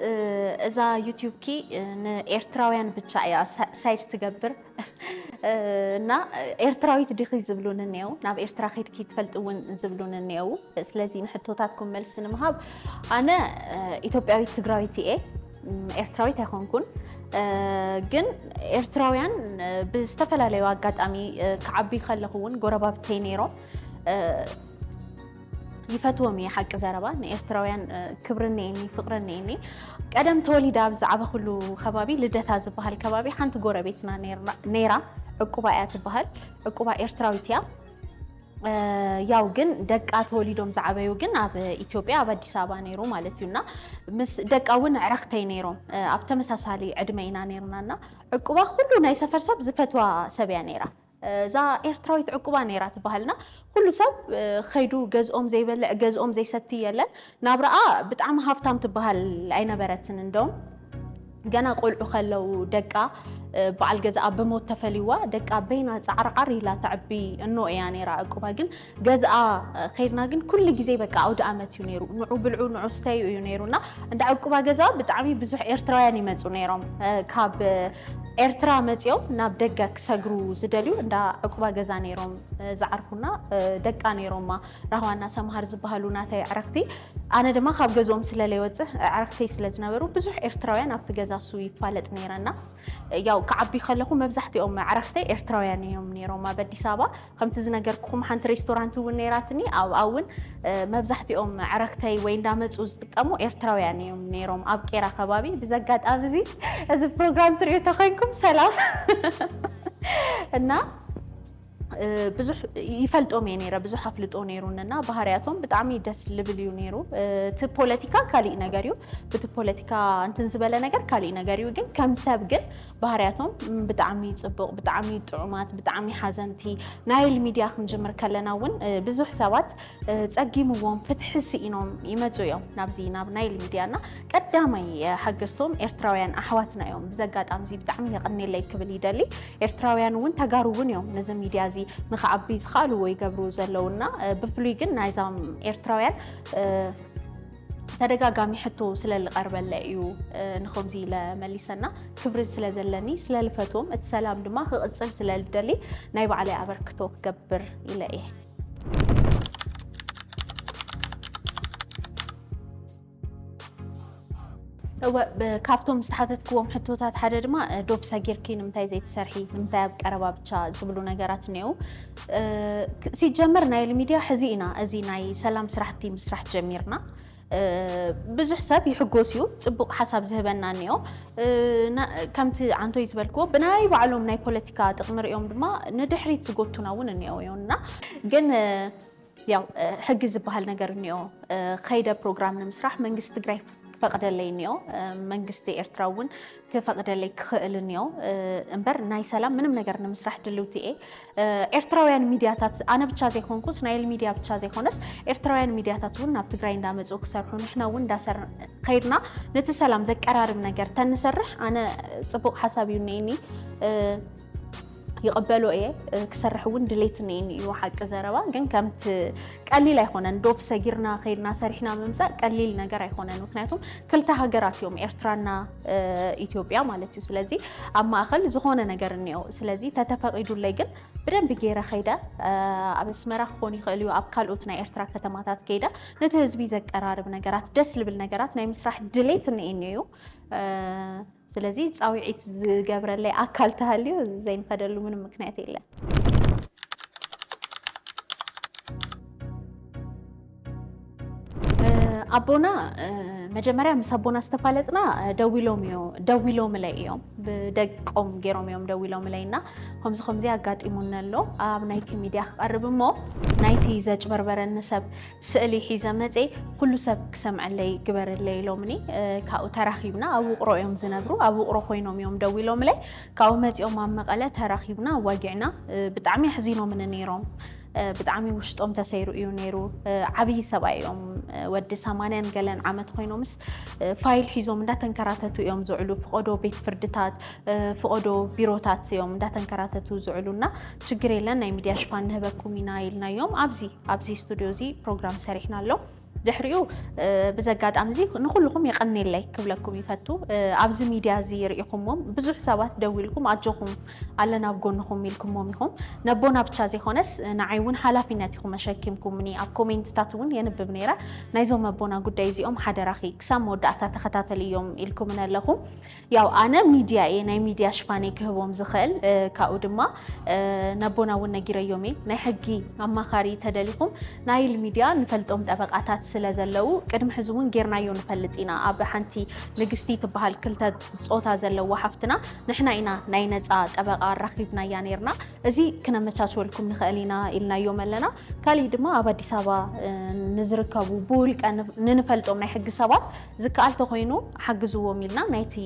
እዛ ዩቲዩብ ኪ ንኤርትራውያን ብቻ እያ ሳይድ ትገብር እና ኤርትራዊት ዲኺ ዝብሉን እኔው ናብ ኤርትራ ኸይድኪ ትፈልጥውን ዝብሉን እኔው ስለዚ ንሕቶታትኩም መልስ ንምሃብ ኣነ ኢትዮጵያዊት ትግራዊት እየ ኤርትራዊት ኣይኮንኩን ግን ኤርትራውያን ብዝተፈላለዩ ኣጋጣሚ ክዓቢ ከለኹ እውን ጎረባብተይ ነይሮም يفتوهم يا حق زربا نإستراويان كبرني إني فقرني إني قدم تولي داب زعبه كله خبابي لدت هذا بحال كبابي حنت جورا بيتنا نيرا عقوبات بحال عقوبة إستراويتيا ياوجن دق أتولي دوم زعبه يوجن أب إثيوبيا أب أديس أبا نيرو مالتيونا مس دق أون عرقتي نيرو أبتمس هسالي عدمينا نيرنا عقوبة كله نايسة فرسب زفتوا سبيا نيرا زا إيرتراويت عقوبة نيرات بحالنا كل سب خيدو جزء زي بلع جزء زي ستي يلا نابرأ بتعم هافتام تبهال عينا برتن ندوم جنا قول خلو دقة بعل جزء بموت تفليوا دقة بينا تعرقر لا تعبي إنه يعني عقوبة جن جزء خيرنا جن كل جزء بقى عود أمت ينيرو نعو بالعون عستي ينيرونا عند عقوبة جزء بتعمي بزح إيرتراوياني متونيرهم كاب إيرترا متيو ناب دقة سجرو زدليو عند عقوبة جزء نيرهم زعرفونا دقة نيرهم ما راهو أنا سمهر زبهالونا تي عرفتي أنا دما خاب جزء مسلالي وجه عرفتي سلزنا برو بزح إيرتراويان أبت جزء سوي فالت نيرنا ياو كعبي خلكم مبزحتي عرفتي إيرتراويان يوم نيرهم ما بدي سابا خمس زنجركم حنت ريستورانت ونيراتني أو مبزحتي عرفتي وين دامت وزتكمو إيرتراويان يوم نيرهم أبكيرا خبابي بزقات أبزي هذا البرنامج تريو تخينكم سلام إننا ብዙሕ ይፈልጦም ነይረ ብዙሕ ኣፍልጦ ነይሩንና ባህርያቶም ብጣዕሚ ደስ ልብል እዩ ነይሩ እቲ ፖለቲካ ካልእ ነገር እዩ እቲ ፖለቲካ እንትን ዝበለ ነገር ካልእ ነገር እዩ ግን ከም ሰብ ግን ባህርያቶም ብጣዕሚ ጽቡቕ ብጣዕሚ ጥዑማት ብጣዕሚ ሓዘንቲ ናይል ሚድያ ክንጅምር ከለና እውን ብዙሕ ሰባት ጸጊምዎም ፍትሒ ስኢኖም ይመጹ እዮም ናብዚ ናብ ናይል ሚድያና ቀዳማይ ሓገዝቶም ኤርትራውያን ኣሕዋትና እዮም ብዘጋጣሚ እዚ ብጣዕሚ የቐኒለይ ክብል ይደሊ ኤርትራውያን እውን ተጋሩ እውን እዮም ነዚ ሚድያ እዚ ንኽዓቢ ዝኽኣልዎ ይገብሩ ዘለውና ብፍሉይ ግን ናይዞም ኤርትራውያን ተደጋጋሚ ሕቶ ስለዝቐርበለ እዩ ንኸምዚ ለመሊሰና ክብሪ ስለዘለኒ ስለልፈቶም እቲ ሰላም ድማ ክቕፅል ስለልደሊ ናይ ባዕለይ ኣበርክቶ ክገብር ኢለ እየ ካብቶም ዝተሓተትክዎም ሕቶታት ሓደ ድማ ዶብ ሰጊርኪ ንምንታይ ዘይትሰርሒ ንምንታይ ኣብ ቀረባ ብቻ ዝብሉ ነገራት እኒአው ሲጀመር ናይል ሚድያ ሕዚ ኢና እዚ ናይ ሰላም ስራሕቲ ምስራሕ ጀሚርና ብዙሕ ሰብ ይሕጎስ እዩ ጽቡቕ ሓሳብ ዝህበና እኒኦ ከምቲ ዓንቶይ ዝበልክዎ ብናይ ባዕሎም ናይ ፖለቲካ ጥቕሚ ሪኦም ድማ ንድሕሪት ዝጎቱና እውን እኒኦ እዮና ግን ያው ሕጊ ዝበሃል ነገር እኒኦ ከይደ ፕሮግራም ንምስራሕ መንግስቲ ትግራይ فقدلي نيو منجستي إرتراون كفقدلي كخل نيو إمبر ناي سلام منم نجار نمسرح دلوتي إرتراويان ميدياتات أنا بتشازي خونكوس نايل ميديا بتشازي خونس إرتراويان ميدياتات ون بتجرين دامز أكثر ونحنا ون داسر خيرنا نتسلام زك قرار بنجار تنسرح أنا صبوق حسابي ونيني يقبلوا إيه كسرحون دليتنين يوحق زروا جن كمت قليل يخونن دوب سجيرنا خيرنا سرحنا ممسا قليل نجار يخونن وكناتهم كلتا هجرات يوم إرترانا إثيوبيا مالتيو سلازي أما أخل زخونة نجار النيو سلازي تتفقدوا لجن بدن بجيرة خيدا أبس مرة خوني خليو أبكال أوتنا إرترا كتماتات كيدا نتهز بيزك قرار بنجارات دسل بالنجارات نايم مسرح دليتنين نيو ስለዚህ ጻውዒት ዝገብረለይ ኣካል ተሃልዩ ዘይንፈደሉ ምንም ምክንያት የለን ኣቦና መጀመርያ ምስ ኣቦና ዝተፋለጥና ደዊሎም ለይ እዮም ብደቆም ገይሮም እዮም ደዊሎም ለይና ከምዚ ኣጋጢሙና ኣሎ ኣብ ናይቲ ሚድያ ክቐርብ እሞ ናይቲ ዘጭበርበረኒ ሰብ ስእሊ ሒዘ መፀ ኩሉ ሰብ ክሰምዐለይ ግበረለይ ኢሎምኒ ካብኡ ተራኺብና ኣብ ውቕሮ እዮም ዝነብሩ ኣብ ውቕሮ ኮይኖም እዮም ደዊሎም ለይ ካብኡ መፂኦም ኣብ መቐለ ተራኺብና ዋጊዕና ብጣዕሚ ሕዚኖምን ነይሮም ብጣዕሚ ውሽጦም ተሰይሩ እዩ ነይሩ ዓብይ ሰብኣይ እዮም ወዲ 80 ገለን ዓመት ኮይኖምስ ፋይል ሒዞም እንዳተንከራተቱ እዮም ዝውዕሉ ፍቆዶ ቤት ፍርድታት ፍቆዶ ቢሮታት እዮም እንዳተንከራተቱ ዝውዕሉና ችግር የለን ናይ ሚድያ ሽፋን ንህበኩም ኢና ኢልናዮም ኣብዚ ስቱድዮ እዚ ፕሮግራም ሰሪሕና ኣሎ ድሕሪኡ ብዘጋጣሚ እዚ ንኹልኩም ይቀኒለይ ክብለኩም ይፈቱ ኣብዚ ሚድያ እዚ ርኢኹምዎም ብዙሕ ሰባት ደውልኩም ኣጆኹም ኣለና ብጎንኹም ኢልኩምዎም ኢኹም ነቦና ብቻ ዘይኮነስ ንዓይ እውን ሓላፊነት ኢኹም መሸኪምኩምኒ ኣብ ኮሜንትታት እውን የንብብ ነይረ ናይዞም ኣቦና ጉዳይ እዚኦም ሓደራኺ ክሳብ መወዳእታ ተኸታተል እዮም ኢልኩምን ኣለኹም ያው ኣነ ሚድያ እየ ናይ ሚድያ ሽፋነይ ክህቦም ዝኽእል ካብኡ ድማ ነቦና እውን ነጊረዮም እየ ናይ ሕጊ ኣማኻሪ ተደሊኹም ናይል ሚድያ ንፈልጦም ጠበቃታት ስለዘለው ቅድም ሕዚ እውን ጌርናዮ ንፈልጥ ኢና ኣብ ሓንቲ ንግስቲ ትበሃል ክልተ ጾታ ዘለዎ ሓፍትና ንሕና ኢና ናይ ነፃ ጠበቃ ረኺብና ያ ነርና እዚ ክነመቻችወልኩም ንኽእል ኢና ኢልናዮም ኣለና ካልእ ድማ ኣብ ኣዲስ ኣበባ ንዝርከቡ ብውልቀ ንንፈልጦም ናይ ሕጊ ሰባት ዝከኣል ተኮይኑ ሓግዝዎም ኢልና ናይቲ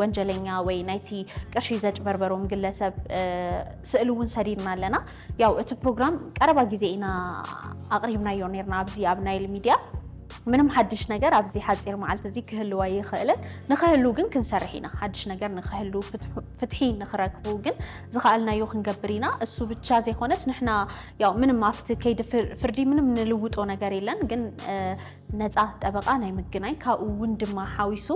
ወንጀለኛ ወይ ናይቲ ቅርሺ ዘጭበርበሮም ግለሰብ ስእሊ እውን ሰዲድና ኣለና ያው እቲ ፕሮግራም ቀረባ ግዜ ኢና ኣቕሪብናዮ ነርና ኣብዚ ኣብ ናይል ሚድያ ምንም ሓድሽ ነገር ኣብዚ ሓፂር መዓልቲ እዚ ክህልዋ ይኽእልን ንኽህሉ ግን ክንሰርሕ ኢና ሓድሽ ነገር ንኽህሉ ፍትሒ ንኽረክቡ ግን ዝኽኣልናዮ ክንገብር ኢና እሱ ብቻ ዘይኮነስ ንሕና ያው ምንም ኣብቲ ከይዲ ፍርዲ ምንም ንልውጦ ነገር የለን ግን ነፃ ጠበቃ ናይ ምግናይ ካብኡ እውን ድማ ሓዊሱ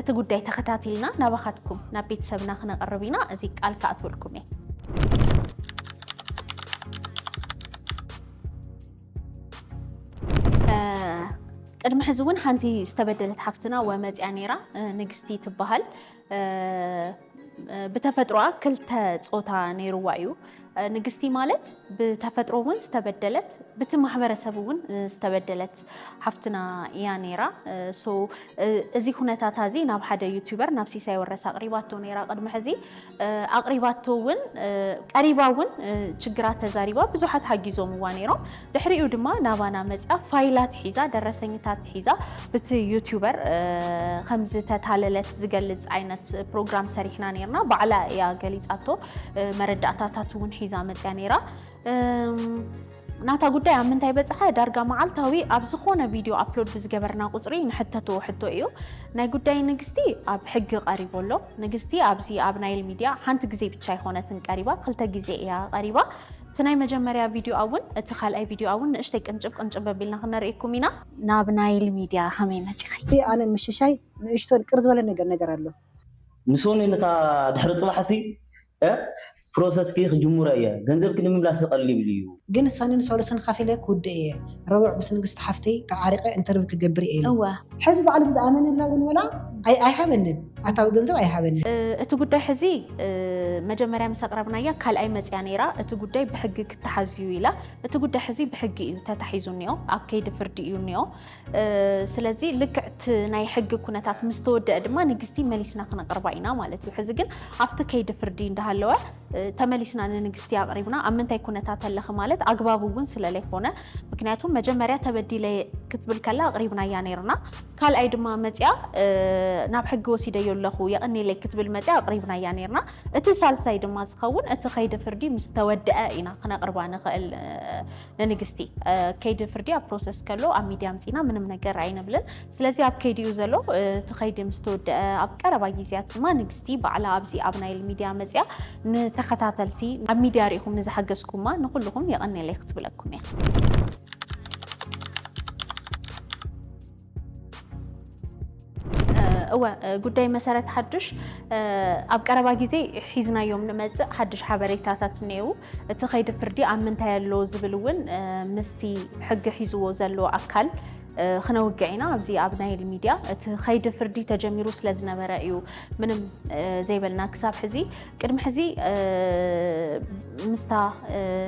እቲ ጉዳይ ተኸታቲልና ናባኻትኩም ናብ ቤተሰብና ክነቐርብ ኢና እዚ ቃል ከኣትወልኩም እየ ቅድሚ ሕዚ እውን ሓንቲ ዝተበደለት ሓፍትና ወመፅያ ነይራ ንግስቲ ትበሃል ብተፈጥሮኣ ክልተ ጾታ ነይሩዋ እዩ ንግስቲ ማለት بتفترو ون استبدلت بتمحبر سبون استبدلت حفتنا يانيرا سو ازي هنا تاتازي ناب حدا يوتيوبر نفسي سيورس أقريباتو نيرا قد محزي أقريباتو ون قريبا ون شجرات تزاريبا بزوحات حاجزو موانيرو دحريو دما نابانا مزا فايلات حيزا درسنيتات حيزا بت يوتيوبر خمسة تتعللت زقلت عينت بروجرام سريحنا نيرنا بعلا يا قليت أتو مرداتات ون حيزا مزا نيرا ناتا قد من تايبت أخي دارجا معلتاوي أبزخونا فيديو أبلود بزجبرنا قصري نحتتو حتو إيو ناي قد نجستي أب حق قريبه له نجستي أبزي أبناء الميديا حنت جزي بتشاي خونة قريبة خلت جزي يا قريبة تناي مجمريا فيديو أول اتخال أي فيديو أول نشتك أنجب ببلنا خلنا رأيكم هنا نابناء الميديا همينة تخي أنا مش شيء إشتون كرز ولا نجر له نسوني نتا دحرت صباحسي بروسس كيخ جمهورية جنزب كنا مبلاس قليل بليو جن سانين سولسن خافيلك ودي روع بس نقص حفتي كعارقة انترفيو كجبري إيه أوه حزب على بزعمنا الله ولا أي حبنن أتاو جنزب أي حبنن أتوقع حزي مجمرة مسقربنا يا كل أي متيانيرا أتوقع بحقك تحزيويلا أتوقع حزي بحقي تتحيزونيو أبكيد فرديونيو سلازي لكعت ناي حق كنا تات مستود ما نقصتي مليسنا خنا قرباينا مالتي حزقن عفت كيد فردين ده هالوا تمليسنا نقصتي قريبنا أمنتي كنا تات اللي خمالت أقبابون سلالي هنا مكنياتهم مجمرة تبدي لي كتب الكلا قريبنا يانيرنا كل أي دما متيا ناب حق وسيدة يلخو يغني لي كتب المتيا قريبنا يانيرنا اتصال سايد ما تخون اتخيد فردي مستود دائنا خنا قربانا خل ننقستي كيد فردي بروسس كلو ام ميديا متينا من نجر عين بلن سلازي اب كيد يوزلو تخيد مستود اب قربا جيزيات ما نقستي بعلى ابزي ابناء الميديا متيا نتخاتاتلتي اب ميديا ريهم نزحقسكم ما نقول لهم يغني لي كتب لكم يا هو قداي مسارات حدش أب قربا جيزي حيزنا يوم نمت حدش حبريتاتات نيو تخيد فردي عمن تايلو زبلون مستي حق حيزو زلو أكل خنا وقعينا أبزي أبناء الميديا تخيد فردي تجميرو سلازنا برأيو منم زي بالنا كساب حزي كرم حزي مستا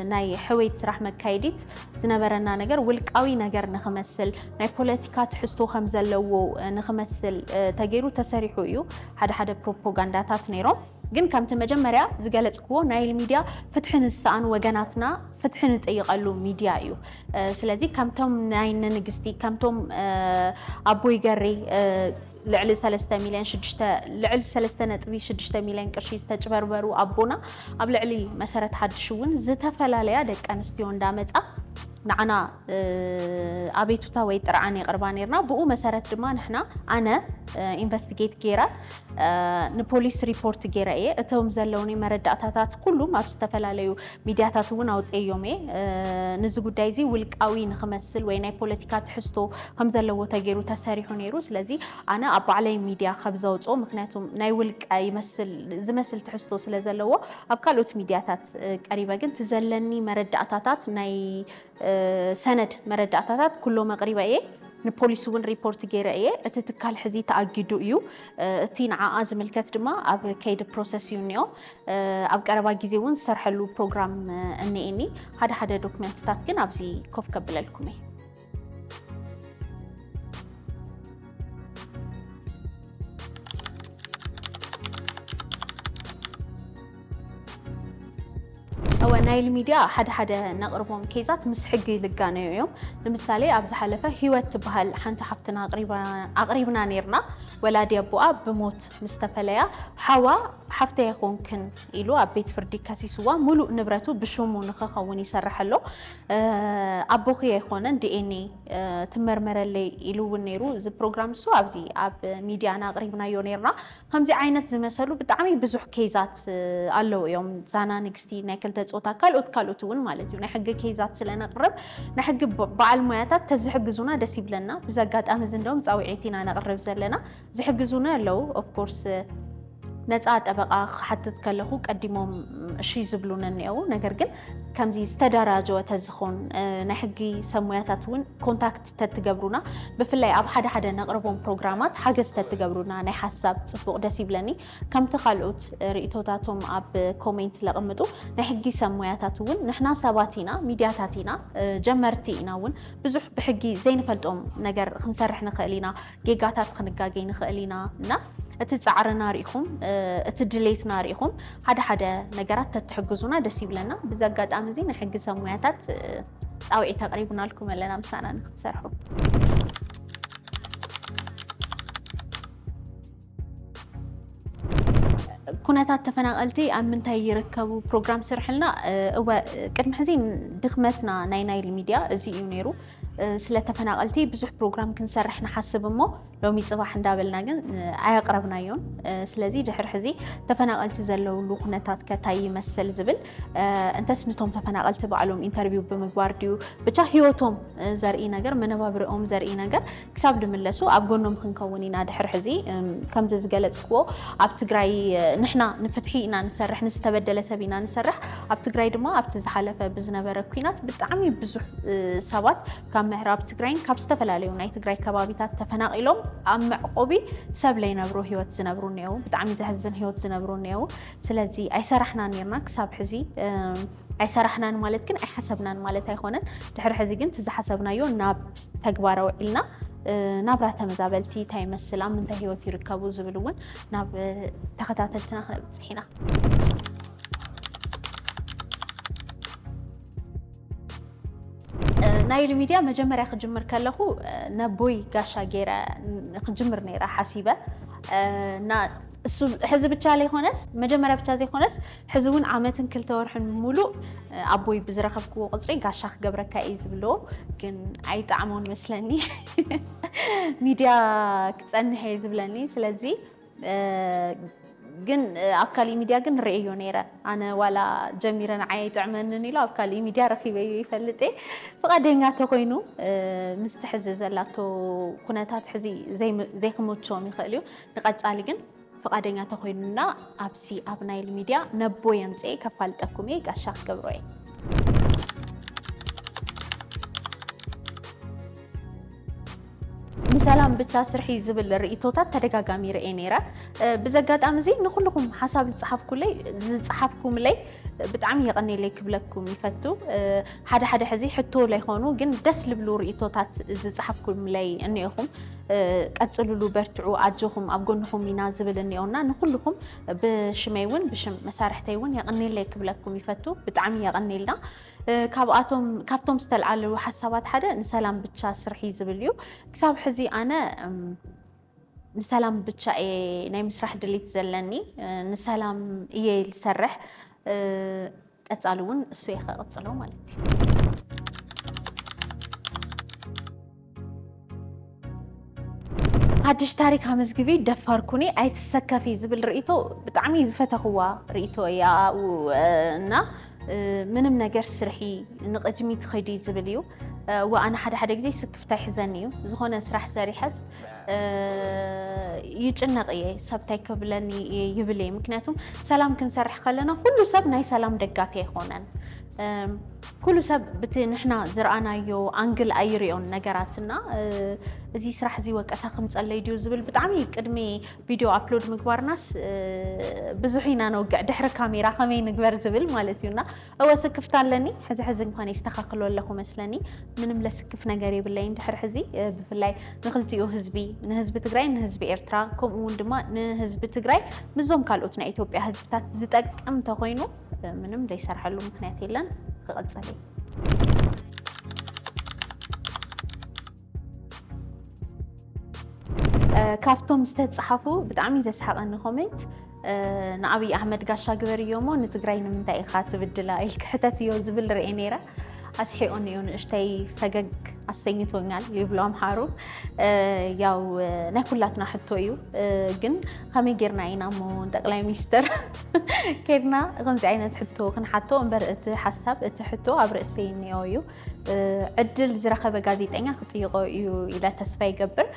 ناي حويت راح مكايديت زنبرنا نجر والقوي نجر نخمسل ناي بوليتيكات حستو خمزلو نخمسل تغيرو تسريحو يو حدا بروباغانداتات نيرو ግን ከምቲ መጀመርያ ዝገለጽክዎ ናይ ሚድያ ፍትሕን ንሳኣን ወገናትና ፍትሕን ጠይቀሉ ሚድያ እዩ ስለዚ ከምቶም ናይ ንግስቲ ከምቶም ኣቦይ ገሪ ልዕሊ 3 ሚልዮን 3.6 ሚልዮን ቅርሺ ዝተጭበርበሩ ኣቦና ኣብ ልዕሊ መሰረት ሓድሽ እውን ዝተፈላለያ ደቂ ኣንስትዮ እንዳመጣ نعنا أبيتوتا ويترعني قربانيرنا بقو مسارات دما نحنا أنا investigate جيرا نبوليس ريبورت جيرا إيه أتوم زلوني مرد أتاتات كلهم أبستفل عليو ميدياتاتون أو تأيومي نزقو دايزي والقاوي نخمسل ويناي بوليتيكات حستو هم زلو تجيرو تساريحو نيروس لذي أنا أبو علي ميديا خبزوت أو مكناتهم ناي والقا يمثل زمثل تحستو سلازلو أبقالوت ميدياتات قريبا جن تزلني مرد أتاتات ناي سند مرداتات كله مقريبا ايه نبوليس ون ريبورت جيرا ايه اتتكال حزي تاجدو يو تين عاز ملكت دما اب كيد بروسيس يونيو اب قربا غيزي ون سرحلو بروجرام اني هذا دوكيمنتات كن ابزي كوف قبللكم أو نايل ميديا حد نقربهم كيزات مسحقي لقانيو يوم لمثالي أبز حلفة هيوت بهال حنت حفتنا أقريبنا نيرنا ولادي أبو أب بموت مستفليا حوا حفتة يكون كن إلو أبيت فردي كاسي سوا ملو نبرتو بشومو نخخوني سرح له أبوخي يكون دي إني تمرمر اللي إلو ونيرو زي بروجرام سو أبزي أب ميديا أنا أقريبنا يونيرنا هم زي عينت زي مثلو بتعمي بزح كيزات ألو يوم زانا نكستي ناكلت أوتا كالوتون مالتي ونحق كيزات سلنا قرب نحق بعلمياتات تزحجزونا دسيب لنا بزقات أمازون دوم زاويتنا نقرب زلنا زحجزونا لو of course ነፃ ጠበቃ ሓትት ከለኹ ቀዲሞም እሺ ዝብሉን እኒአው ነገር ግን ከምዚ ዝተደራጀወ ተዝኾን ናይ ሕጊ ሰሙያታት እውን ኮንታክት ተትገብሩና ብፍላይ ኣብ ሓደ ነቕርቦም ፕሮግራማት ሓገዝ ተትገብሩና ናይ ሓሳብ ጽቡቕ ደስ ይብለኒ ከምቲ ካልኦት ርእቶታቶም ኣብ ኮሜንት ለቕምጡ ናይ ሕጊ ሰሙያታት እውን ንሕና ሰባት ኢና ሚድያታት ኢና ጀመርቲ ኢና እውን ብዙሕ ብሕጊ ዘይንፈልጦም ነገር ክንሰርሕ ንኽእል ኢና ጌጋታት ክንጋገይ ንኽእል ኢና እና እቲ ጻዕርና ሪኢኹም እቲ ድሌትና ሪኢኹም ሓደ ነገራት ተትሕግዙና ደስ ይብለና ብዛ አጋጣሚ እዚ ናይ ሕጊ ሰሙያታት ጣውዒት ተቕሪብናልኩም ኣለና ምሳና ንክትሰርሑ ኩነታት ተፈናቀልቲ ኣብ ምንታይ ይርከቡ ፕሮግራም ስርሕልና እወ ቅድሚ ሕዚ ድኽመትና ናይ ናይል ሚድያ እዚ እዩ ነይሩ ስለ ተፈናቀልቲ ብዙሕ ፕሮግራም ክንሰርሕ ንሓስብ እሞ ሎሚ ጽባሕ እንዳበልና ግን ኣያቅረብናዮም ስለዚ ድሕሪ ሕዚ ተፈናቀልቲ ዘለውሉ ኩነታት ከታይ ይመስል ዝብል እንተስ ንቶም ተፈናቀልቲ ባዕሎም ኢንተርቪው ብምግባር ድዩ ብቻ ህይወቶም ዘርኢ ነገር መነባብሮኦም ዘርኢ ነገር ክሳብ ድምለሱ ኣብ ጎኖም ክንከውን ኢና ድሕሪ ሕዚ ከምዚ ዝገለጽክዎ ኣብ ትግራይ ንሕና ንፍትሒ ኢና ንሰርሕ ንዝተበደለ ሰብ ኢና ንሰርሕ ኣብ ትግራይ ድማ ኣብቲ ዝሓለፈ ብዝነበረ ኩናት ብጣዕሚ ብዙሕ ሰባት ካብ ምዕራብ ትግራይን ካብ ዝተፈላለዩ ናይ ትግራይ ከባቢታት ተፈናቂሎም ኣብ መዕቆቢ ሰብ ላይ ነብሩ ህይወት ዝነብሩ ነየው ብጣዕሚ ዘሕዝን ህይወት ዝነብሩ ነየው ስለዚ ኣይሰራሕና ነርና ክሳብ ሕዚ ኣይሰራሕናን ማለት ግን ኣይሓሰብናን ማለት ኣይኾነን ድሕሪ ሕዚ ግን ትዝሓሰብናዮ ናብ ተግባር ውዒልና ናብራ ተመዛበልቲ እንታይ መስላ ምንታይ ህይወት ይርከቡ ዝብል እውን ናብ ተኸታተልትና ክንበጽሕ ኢና ናይል ሚድያ መጀመርያ ክጅምር ከለኹ ነቦይ ጋሻ ገይረ ክጅምር ነይራ ሓሲበ እና እሱ ሕዚ ብቻ ዘይኾነስ መጀመርያ ብቻ ዘይኾነስ ሕዚ እውን ዓመትን 2 ወርሕን ሙሉእ ኣቦይ ብዝረኸብክዎ ቁፅሪ ጋሻ ክገብረካ እዩ ዝብልዎ ግን ኣይጣዕሞን መስለኒ ሚድያ ክጸንሕ እዩ ዝብለኒ ስለዚ ግን ኣብ ካሊእ ሚድያ ግን ርእዮ ነይረ ኣነ ዋላ ጀሚረ ንዓይ ጥዕመንን ኢሉ ኣብ ካሊእ ሚድያ ረኺበዮ ይፈልጥ ፍቃደኛ ተኮይኑ ምስ ትሕዚ ዘላቶ ኩነታት ሕዚ ዘይክመቸዎም ይኽእል እዩ ንቐጻሊ ግን ፍቃደኛ ተኮይኑና ኣብሲ ኣብ ናይል ሚድያ ነቦ የምፅእ ከፋልጠኩም እየ ጋሻ ክገብሮ እየ ንሰላም ብቻ ስርሒ ዝብል ርእቶታት ተደጋጋሚ ርአ ነይረ ብዘጋጣሚ እዚ ንኹልኩም ሓሳብ ዝጽሓፍኩም ለይ ብጣዕሚ የቀኒለይ ክብለኩም ይፈቱ ሓደ ሕዚ ሕቶ ላይኾኑ ግን ደስ ልብሉ ርእቶታት ዝጽሓፍኩም ለይ እኒኢኹም ቀጽልሉ በርትዑ ኣጆኹም ኣብ ጎንኹም ኢና ዝብል እኒኦና ንኹልኩም ብሽመይ እውን ብሽም መሳርሕተይ እውን የቀኒለይ ክብለኩም ይፈቱ ብጣዕሚ የቀኒልና ካብቶም ዝተልዓሉ ሓሳባት ሓደ ንሰላም ብቻ ስርሒ ዝብል እዩ ክሳብ ሕዚ ኣነ ንሰላም ብቻ ናይ ምስራሕ ድሌት ዘለኒ ንሰላም እየ ዝሰርሕ ቀጻሊ እውን እሱ ይኸቕጽሎ ማለት እዩ ሓድሽ ታሪክ ኣመዝግቢ ደፋርኩኒ ኣይትሰከፊ ዝብል ርእቶ ብጣዕሚ ዝፈተኽዋ ርእቶ እያ እና ምንም ነገር ስርሒ ንቕድሚት ኸይዲ ዝብል እዩ ወኣነ ሓደ ግዜ ስክፍታይ ሕዘኒ እዩ ዝኾነ ስራሕ ሰሪሐስ ይጭነቕ እየ ሰብታይ ክብለኒ ይብል እየ ምክንያቱም ሰላም ክንሰርሕ ከለና ኩሉ ሰብ ናይ ሰላም ደጋፊ ኣይኾነን ኩሉ ሰብ በቲ ንሕና ዝረኣናዮ አንግል ኣይሪኦን ነገራትና እዚ ስራሕ እዚ ወቀሳ ከምጸለይ ድዩ ዝብል ብጣዕሚ ቅድሚ ቪድዮ ኣፕሎድ ምግባርናስ ብዙሕ ኢና ነውግዕ ድሕሪ ካሜራ ከመይ ንግበር ዝብል ማለት እዩና እወስክፍታ ኣለኒ ሕዚ እንኳን ይስተኻኽሎ ኣለኹ መስለኒ ምንም ለስክፍ ነገር የብለይን ድሕሪ ሕዚ ብፍላይ ንኽልቲኡ ህዝቢ ንህዝቢ ትግራይ ንህዝቢ ኤርትራ ከምኡውን ድማ ንህዝቢ ትግራይ ምዞም ካልኦት ናይ ኢትዮጵያ ህዝብታት ዝጠቅም ተኾይኑ ምንም ዘይሰርሐሉ ምክንያት የለን ክቐጽል ካፍቶም ዝተጻሓፉ ብጣዕሚ ዘስሓቐኒ ኮሜንት ንኣብይ ኣሕመድ ጋሻ ግበርዮሞ ንትግራይ ንምንታይ ኢኻ ትብድላ ኢልክ ሕተት እዮ ዝብል ርአ ነይረ ኣስሒኦን እዩ ንእሽተይ ፈገግ ኣሰኝቶኛል ይብሎ ኣምሓሩ ያው ናይ ኩላትና ሕቶ እዩ ግን ከመይ ጌርና ኢና ሞ ጠቅላይ ሚኒስትር ከድና ከምዚ ዓይነት ሕቶ ክንሓቶ እምበር እቲ ሓሳብ እቲ ሕቶ ኣብ ርእሰይ እኒኦ እዩ ዕድል ዝረኸበ ጋዜጠኛ ክጥይቆ እዩ ኢለ ተስፋ ይገብር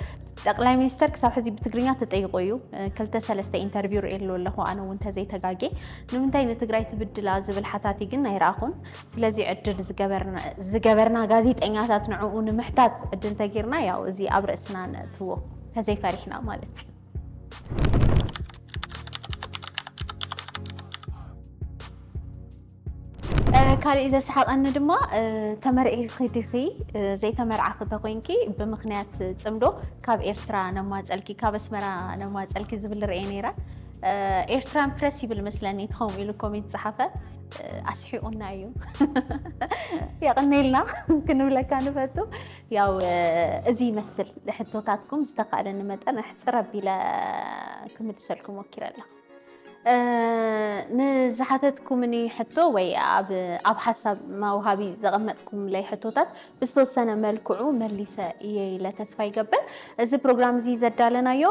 ጠቅላይ ሚኒስተር ክሳብ ሕዚ ብትግርኛ ተጠይቆ እዩ ክልተ ሰለስተ ኢንተርቪው ርኢሉ ኣለኹ ኣነ እውን ተዘይተጋጌ ንምንታይ ንትግራይ ትብድላ ዝብል ሓታቲ ግን ኣይረኣኹን ስለዚ ዕድል ዝገበርና ጋዜጠኛታት ንዕኡ ንምሕታት ዕድል ተጊርና ያው እዚ ኣብ ርእስና ነእትዎ ተዘይፈሪሕና ማለት እዩ ካልእ ዘስሓቐኒ ድማ ተመርዒኺ ዲኺ ዘይተመርዓኺ ተኮይንኪ ብምኽንያት ፅምዶ ካብ ኤርትራ ነማፀልኪ ካብ ኣስመራ ነማፀልኪ ዝብል ርአ ነይራ ኤርትራን ፕረስ ይብል መስለኒ ትኸውም ኢሉ ኮሜንት ፀሓፈ ኣስሒቁና እዩ የቕኒልና ክንብለካ ንፈቱ ያው እዚ ይመስል ሕቶታትኩም ዝተኻእለኒ መጠን ሕፅር ኣቢለ ክምልሰልኩም ወኪረ ኣለኹ ንዝሓተትኩምኒ ሕቶ ወይ ኣብ ሓሳብ መውሃቢ ዘቐመጥኩም ላይ ሕቶታት ብዝተወሰነ መልክዑ መሊሰ እየ ኢለ ተስፋ ይገብር እዚ ፕሮግራም እዚ ዘዳለናዮ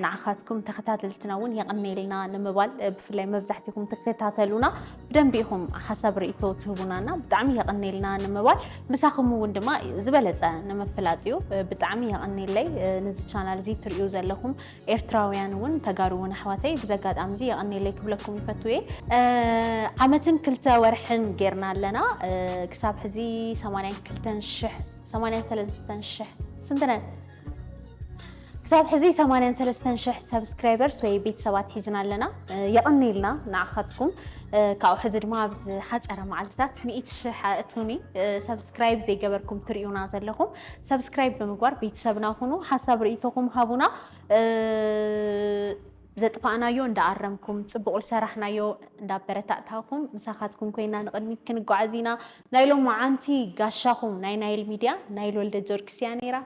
ንዓኻትኩም ተኸታተልትና እውን የቕኒልና ንምባል ብፍላይ መብዛሕትኩም ትከታተሉና ብደንቢ ኢኹም ሓሳብ ርእቶ ትህቡናና ብጣዕሚ የቕኒልና ንምባል ምሳኹም እውን ድማ ዝበለፀ ንምፍላጥ እዩ ብጣዕሚ የቕኒለይ ነዚ ቻናል እዚ ትሪኡ ዘለኹም ኤርትራውያን እውን ተጋሩ እውን ኣሕዋተይ ብዘጋጣሚ እዚ يغني كلكم يفتوي عامتن كلتا ورحن غيرنا لنا كساب حزي 83 شح سنتنا كساب حزي 83 شح سبسكرايبرز وي بيت سوات حيزنا لنا يغني لنا نعخدكم كاو حزر ما بز حصره معلتات 100 شح اتوني سبسكرايب زي جبركم تريونا زلكم سبسكرايب بمغوار بيت سبنا هونو حساب ريتكم هابونا زطفانايو እንዳአረምኩም ጽቡቕ ሰራሕናዮ እንዳበረታታኩም መሳኻትኩም ኮይና ንቅድሚት ክንጓዓዚና ናይሎም ማዓንቲ ጋሻኹም ናይ ናይል ሚድያ ናይል ወልደ ጆርክስ ያ ነይራ